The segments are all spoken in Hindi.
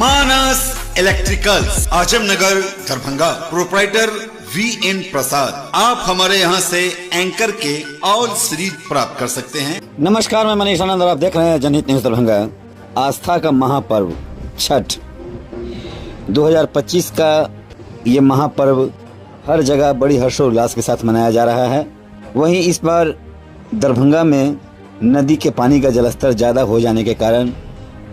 मानस electricals, Azamnagar, Darbhanga. Proprietor VN Prasad. आप हमारे यहाँ से एंकर के ऑल सीरीज प्राप्त कर सकते हैं। नमस्कार, मैं मनीष आनंद और आप देख रहे हैं जनहित न्यूज दरभंगा। आस्था का महापर्व छठ 2025 का ये महापर्व हर जगह बड़ी हर्षोल्लास के साथ मनाया जा रहा है। वहीं इस बार दरभंगा में नदी के पानी का जलस्तर ज़्यादा हो जाने के कारण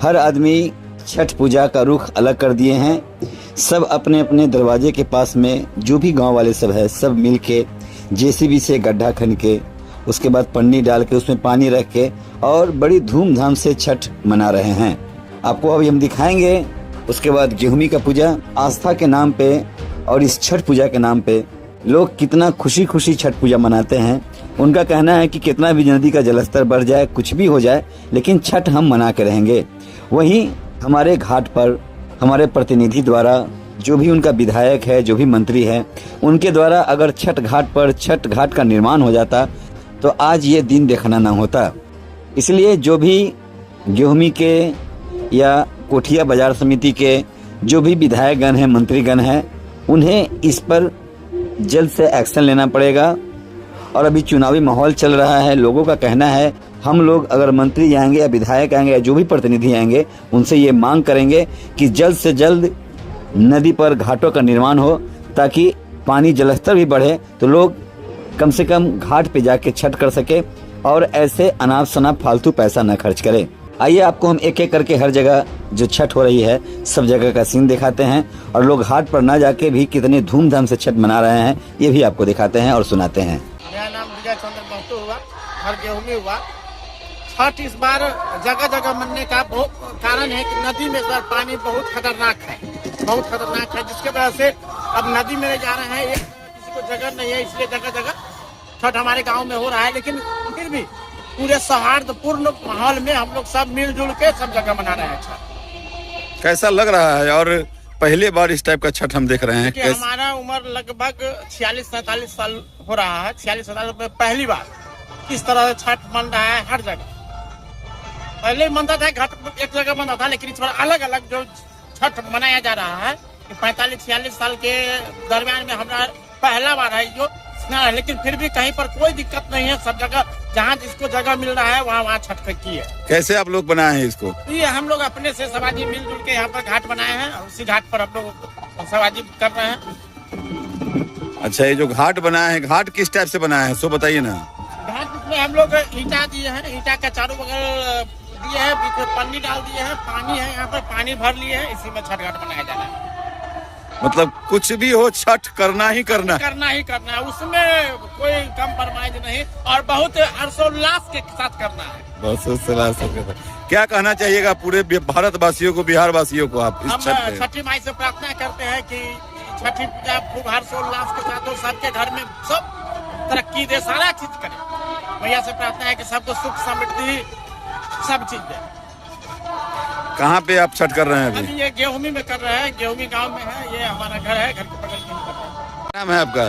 हर आदमी छठ पूजा का रुख अलग कर दिए हैं। सब अपने अपने दरवाजे के पास में जो भी गांव वाले सब है, सब मिल के JCB से गड्ढा खन के उसके बाद पन्नी डाल के उसमें पानी रख के और बड़ी धूमधाम से छठ मना रहे हैं। आपको अभी हम दिखाएंगे। उसके बाद गेहूं का पूजा आस्था के नाम पे और इस छठ पूजा के नाम पे लोग कितना खुशी खुशी छठ पूजा मनाते हैं। उनका कहना है कि कितना भी नदी का जलस्तर बढ़ जाए, कुछ भी हो जाए, लेकिन छठ हम मना के रहेंगे। वहीं हमारे घाट पर हमारे प्रतिनिधि द्वारा जो भी उनका विधायक है, जो भी मंत्री है, उनके द्वारा अगर छठ घाट पर छठ घाट का निर्माण हो जाता तो आज ये दिन देखना ना होता। इसलिए जो भी गेहूं के या कोठिया बाजार समिति के जो भी विधायकगण हैं, मंत्रीगण हैं, उन्हें इस पर जल्द से एक्शन लेना पड़ेगा। और अभी चुनावी माहौल चल रहा है। लोगों का कहना है हम लोग अगर मंत्री आएंगे या विधायक आएंगे या जो भी प्रतिनिधि आएंगे उनसे ये मांग करेंगे कि जल्द से जल्द नदी पर घाटों का निर्माण हो, ताकि पानी जलस्तर भी बढ़े तो लोग कम से कम घाट पे जाके छठ कर सके और ऐसे अनाप शनाप फालतू पैसा न खर्च करें। आइए आपको हम एक एक करके हर जगह जो छठ हो रही है सब जगह का सीन दिखाते हैं और लोग घाट पर ना जाके भी कितने धूमधाम से छठ मना रहे हैं ये भी आपको दिखाते हैं और सुनाते हैं। मेरा नाम विजय चंद्र महतो हुआ, हर गेहूं हुआ। छठ इस बार जगह जगह मनने का बहुत कारण है कि नदी में इस बार पानी बहुत खतरनाक है, जिसके वजह से अब नदी में जा रहे हैं। एक किसी को जगह नहीं है, इसलिए जगह जगह छठ हमारे गांव में हो रहा है। लेकिन फिर भी पूरे सौहार्दपूर्ण माहौल में हम लोग सब मिलजुल के सब जगह मना रहे हैं छठ। कैसा लग रहा है? और पहले बार इस टाइप का छठ हम देख रहे हैं। हमारा उम्र लगभग 46-47 साल हो रहा है। 46-47 में पहली बार इस तरह से छठ मन रहा है हर जगह। पहले मनता था घाट एक जगह बनता था, लेकिन इस बार अलग अलग जो छठ मनाया जा रहा है 45-46 साल के दरमियान में हमारा पहला बार है जो। लेकिन फिर भी कहीं पर कोई दिक्कत नहीं है। सब जगह जहाँ जिसको जगह मिल रहा है वहाँ छठ की है। कैसे आप लोग बनाए हैं इसको? ये हम लोग अपने से समाजी मिलजुल के यहाँ पर घाट बनाए हैं और उसी घाट पर हम लोग समाजी कर रहे हैं। अच्छा, ये जो घाट बनाए हैं, घाट किस टाइप से बनाए हैं सो बताइए ना। घाट में हम लोग ईंटा दिए हैं, ईंटा का चारों बगल दिए हैं, बीच में पन्नी डाल दिए हैं, पानी है यहाँ पर, पानी भर लिए हैं, इसी में छठ घाट बनाया जा रहा है। मतलब कुछ भी हो छठ करना ही करना है, उसमें कोई कम्प्रोमाइज नहीं और बहुत हर्षोल्लास के साथ करना है। बहुत हर्षोल्लास के साथ। क्या कहना चाहिएगा पूरे भारतवासियों को, बिहार वासियों को आप इस छठ में? छठी माई से प्रार्थना करते हैं कि छठी पूजा खूब हर्षोल्लास के साथ हो, सबके घर में सब तरक्की दे, सारा चीज करे। भैया से प्रार्थना है कि सबको सुख समृद्धि सब चीज दे। कहाँ पे आप छठ कर रहे हैं अभी? ये गेहूं में कर रहे हैं, गेहूं गांव में है। ये हमारा घर है, घर के बगल में कर रहे हैं। क्या नाम है आपका?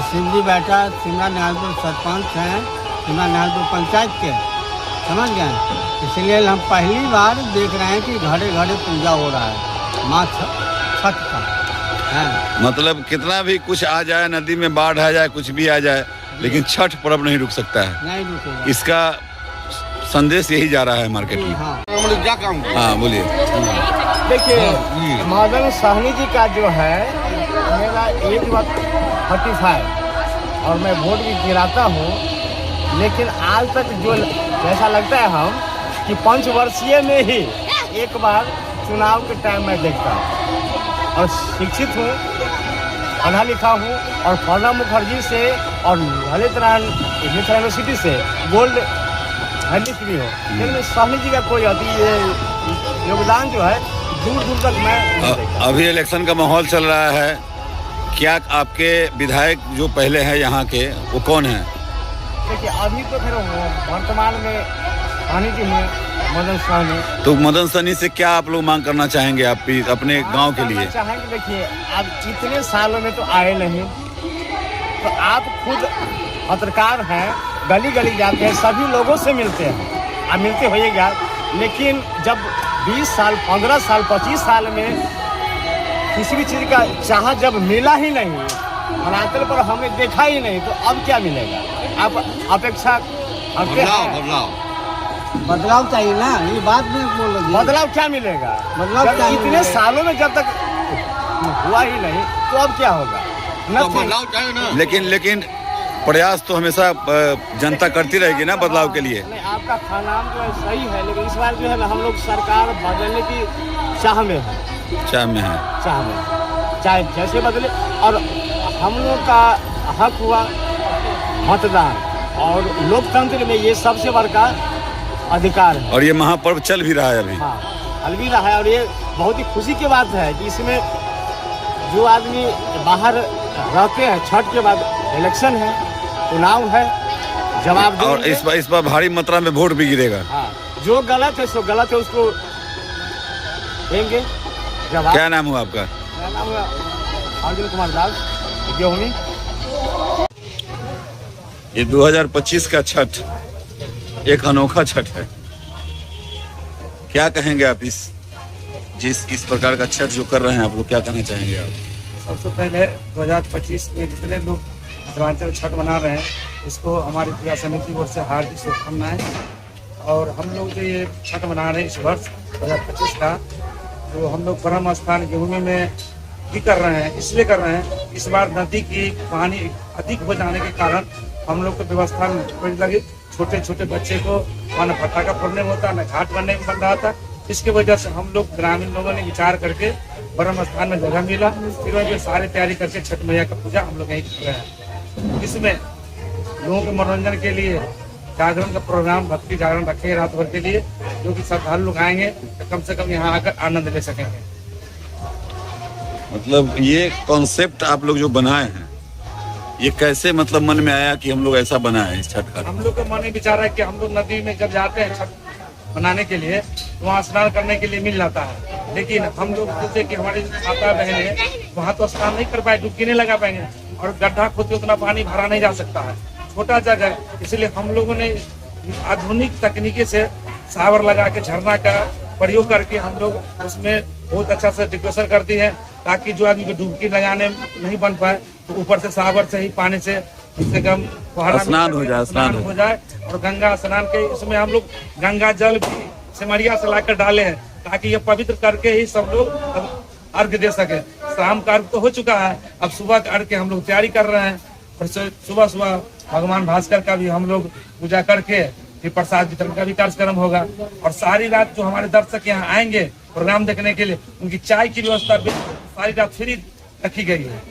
सिंधी बेटा सिमरा निहालपुर सरपंच हैं, सिमरा निहालपुर पंचायत के, समझ गए। इसलिए हम पहली बार देख रहे हैं कि घरे घरे पूजा हो रहा है माँ छठ का है। मतलब कितना भी कुछ आ जाए, नदी में बाढ़ आ जाए, कुछ भी आ जाए, लेकिन छठ पर्व नहीं रुक सकता है। नहीं रुकेगा। इसका संदेश यही जा रहा है मार्केट में। हाँ बोलिए। देखिए मदन सहनी जी का जो है, मेरा एज 35 और मैं वोट भी गिराता हूँ, लेकिन आज तक जो ऐसा लगता है हम कि 5 वर्षीय में ही एक बार चुनाव के टाइम में देखता हूँ। और शिक्षित हूँ, पढ़ा लिखा हूँ और प्रणब मुखर्जी से और ललित यूनिवर्सिटी से गोल्ड मेडलिस्ट भी हो, लेकिन स्वामी जी का कोई योगदान जो है दूर दूर तक मैं अभी इलेक्शन का माहौल चल रहा है। क्या आपके विधायक जो पहले हैं यहाँ के वो कौन है? देखिए अभी तो फिर वर्तमान में सहनी जी हैं, मदन सहनी। तो मदन सहनी से क्या आप लोग मांग करना चाहेंगे आप अपने गांव के लिए? चाहेंगे, देखिए आप इतने सालों में तो आए नहीं, तो आप खुद पत्रकार हैं, गली गली जाते हैं, सभी लोगों से मिलते हैं, आप मिलते होइएगा। लेकिन जब 20 साल 15 साल 25 साल में किसी भी चीज़ का चाह जब मिला ही नहीं, धरातल पर हमें देखा ही नहीं, तो अब क्या मिलेगा? आप अपेक्षा करते हैं बदलाव चाहिए ना, ये बात नहीं बोलो जी। बदलाव क्या मिलेगा? बदलाव जब चाहिए। इतने सालों में जब तक हुआ ही नहीं, तो अब क्या होगा? Nothing। लेकिन प्रयास तो हमेशा जनता करती रहेगी ना बदलाव के लिए। नहीं, आपका खानाम जो है सही है, लेकिन इस बार जो है ना हम लोग सरकार बदलने की चाह में है, चाह में है। चाहे जैसे बदले। और हम लोग का हक हुआ मतदान, और लोकतंत्र में ये सबसे बड़का अधिकार है। और ये महापर्व चल भी रहा है अभी। हाँ, चल भी रहा है, और ये बहुत ही खुशी की बात है कि इसमें जो आदमी बाहर रहते हैं, छठ के बाद इलेक्शन है, चुनाव है, जवाब और देंगे। इस बार भारी मात्रा में वोट भी गिरेगा। हाँ, जो गलत है सो गलत है, उसको देंगे जवाब। क्या नाम हुआ आपका? मेरा नाम है अर्जुन कुमार दास, गेहूं। ये 2025 का छठ एक अनोखा छठ है। क्या कहेंगे आप इस प्रकार का छठ जो कर रहे हैं, आप लोग क्या कहना चाहेंगे आप? सबसे पहले 2025 में जितने लोग मिथिलांचल छठ मना रहे हैं, इसको हमारी पूजा समिति की ओर से हार्दिक शुभकामनाएं। और हम लोग जो ये छठ मना रहे हैं इस वर्ष 2025 का, तो हम लोग ब्रह्म स्थान गेहूं में भी कर रहे हैं, इसलिए कर रहे हैं इस बार नदी की पानी अधिक हो जाने के कारण हम लोग को व्यवस्था में लगी। छोटे छोटे बच्चे को न पटाखा फोड़ने में होता, न घाट बनने में बन रहा था। इसके वजह से हम लोग ग्रामीण लोगों ने विचार करके ब्रह्म स्थान में जगह मिला, फिर वही सारी तैयारी करके छठ मैया का पूजा हम लोग यहीं कर रहे हैं। इसमें लोगों के मनोरंजन के लिए जागरण का प्रोग्राम, भक्ति जागरण रखे रात भर के लिए, जो कि श्रद्धालु लोग आएंगे तो कम से कम यहाँ आकर आनंद ले सकेंगे। मतलब ये कॉन्सेप्ट आप लोग जो बनाए हैं, ये कैसे मतलब मन में आया कि हम लोग ऐसा बनाए इस छठ का? हम लोग का मन में विचार है कि हम लोग नदी में जब जाते हैं छठ मनाने के लिए, तो वहाँ स्नान करने के लिए मिल जाता है, लेकिन हम लोग सोचे कि हमारे माता बहन वहाँ तो स्नान नहीं कर पाए, डुबकी नहीं लगा पाएंगे, और गड्ढा खोद के उतना पानी भरा नहीं जा सकता है, छोटा जगह। इसलिए हम लोगों ने आधुनिक तकनीकी से सावर लगा के झरना का प्रयोग करके हम लोग उसमें बहुत अच्छा से डेकोरेशन कर दी है, ताकि जो आदमी को डुबकी लगाने नहीं बन पाए तो ऊपर से सावर से ही पानी से कम से कम स्नान हो जाए। और गंगा स्नान के इसमें हम लोग गंगा जल भी सिमरिया से लाकर डाले हैं, ताकि ये पवित्र करके ही सब लोग अर्घ दे सके। शाम का अर्घ तो हो चुका है, अब सुबह का अर्घ के हम लोग तैयारी कर रहे हैं। और सुबह सुबह भगवान भास्कर का भी हम लोग पूजा करके फिर प्रसाद वितरण का भी कार्यक्रम होगा। और सारी रात जो हमारे दर्शक यहाँ आएंगे प्रोग्राम देखने के लिए, उनकी चाय की व्यवस्था सारी रात फ्री रखी गई है।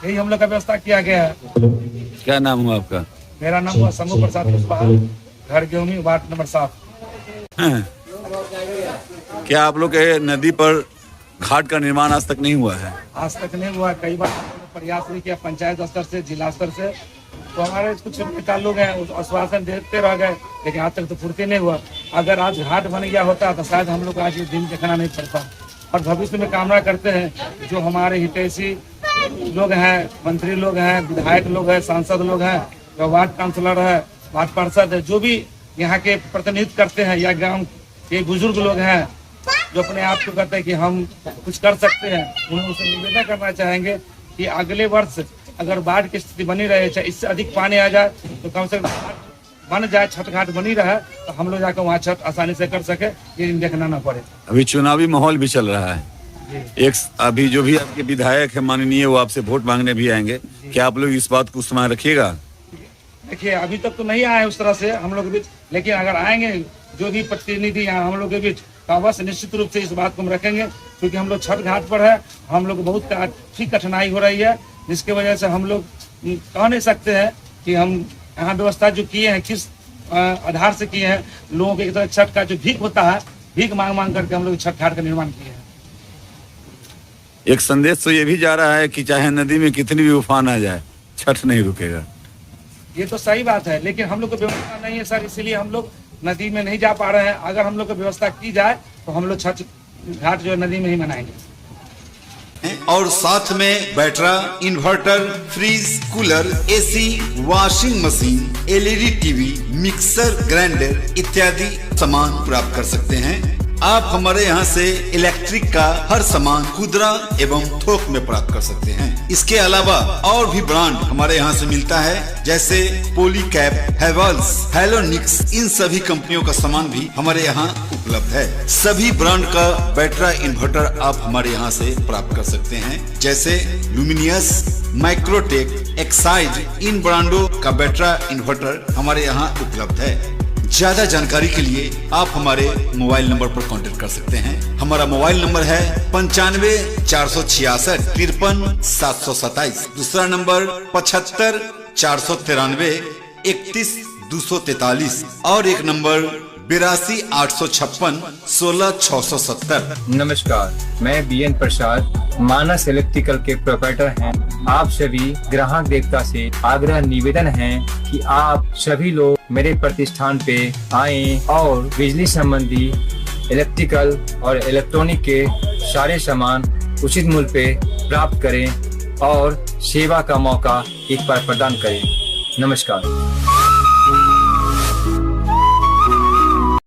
यही हम लोग का व्यवस्था किया गया है। क्या नाम हुआ आपका? मेरा नाम हुआ शंभू प्रसाद कुशवाहा, घर गेहूं, वार्ड नंबर 7। क्या आप लोग के नदी पर घाट का निर्माण आज तक नहीं हुआ है? आज तक नहीं हुआ। कई बार प्रयास भी किया, पंचायत स्तर से, जिला स्तर से, तो हमारे कुछ नेता लोग हैं उस आश्वासन देते रह गए, लेकिन आज तक तो पूर्ति नहीं हुआ। अगर आज घाट बन गया होता तो शायद हम लोग आज ये दिन देखना नहीं पड़ता। और भविष्य में कामना करते हैं जो हमारे हितैषी लोग हैं, मंत्री लोग हैं, विधायक लोग हैं, सांसद लोग हैं, जो वार्ड काउंसलर है, वार्ड पार्षद है, जो भी यहाँ के प्रतिनिधित्व करते हैं, या गाँव के बुजुर्ग लोग हैं जो अपने आप को कहते हैं कि हम कुछ कर सकते हैं, उन्हें उसे निवेदन करना चाहेंगे कि अगले वर्ष अगर बाढ़ की स्थिति बनी रहे, चाहे इससे अधिक पानी आ जाए, तो कम से कम बन जाए, छठ घाट बनी रहे, तो हम लोग जाकर वहाँ छठ आसानी से कर सके, ये देखना ना पड़े। अभी चुनावी माहौल भी चल रहा है। एक अभी जो भी आपके विधायक है माननीय, वो आपसे वोट मांगने भी आएंगे। क्या आप लोग इस बात को इस्तेमाल रखिएगा? देखिए, अभी तक तो नहीं आए उस तरह से हम लोग के बीच, लेकिन अगर आएंगे जो भी प्रतिनिधि यहाँ हम लोग के बीच, तो अवश्य निश्चित रूप से इस बात को हम रखेंगे, क्योंकि हम लोग छठ घाट पर है, हम लोग बहुत कठिनाई हो रही है, जिसकी वजह से हम लोग कह नहीं सकते हैं कि हम यहाँ व्यवस्था जो किए हैं किस आधार से किए हैं। लोगों के तरह छठ का जो भीख होता है, भीख मांग मांग करके हम लोग छठ घाट का निर्माण किए हैं। एक संदेश तो ये भी जा रहा है कि चाहे नदी में कितनी भी उफान आ जाए, छठ नहीं रुकेगा। ये तो सही बात है, लेकिन हम लोग को व्यवस्था नहीं है सर, इसीलिए हम लोग नदी में नहीं जा पा रहे हैं। अगर हम लोग को व्यवस्था की जाए तो हम लोग छठ घाट जो है नदी में ही मनाएंगे। और साथ में battery, inverter, fridge, cooler, AC, washing machine, LED TV, mixer grinder इत्यादि सामान प्राप्त कर सकते हैं। आप हमारे यहाँ से इलेक्ट्रिक का हर सामान खुदरा एवं थोक में प्राप्त कर सकते हैं। इसके अलावा और भी ब्रांड हमारे यहाँ से मिलता है, जैसे पोलीकैप, हैवेल्स, हेलोनिक्स, इन सभी कंपनियों का सामान भी हमारे यहाँ उपलब्ध है। सभी ब्रांड का बैटरी इन्वर्टर आप हमारे यहाँ से प्राप्त कर सकते हैं, जैसे लुमिनियस, माइक्रोटेक, एक्साइड, इन ब्रांडों का बैटरी इन्वर्टर हमारे यहाँ उपलब्ध है। ज्यादा जानकारी के लिए आप हमारे मोबाइल नंबर पर कांटेक्ट कर सकते हैं। हमारा मोबाइल नंबर है 95 466 53 727। दूसरा नंबर 75 493 31 243 और एक नंबर 82 856 16 670। नमस्कार, मैं BN प्रसाद, मानस इलेक्ट्रिकल के प्रोप्राइटर हैं। आप सभी ग्राहक देवता से आग्रह निवेदन है कि आप सभी लोग मेरे प्रतिष्ठान पे आएं और बिजली संबंधी इलेक्ट्रिकल और इलेक्ट्रॉनिक के सारे सामान उचित मूल्य पे प्राप्त करें और सेवा का मौका एक बार प्रदान करें। नमस्कार।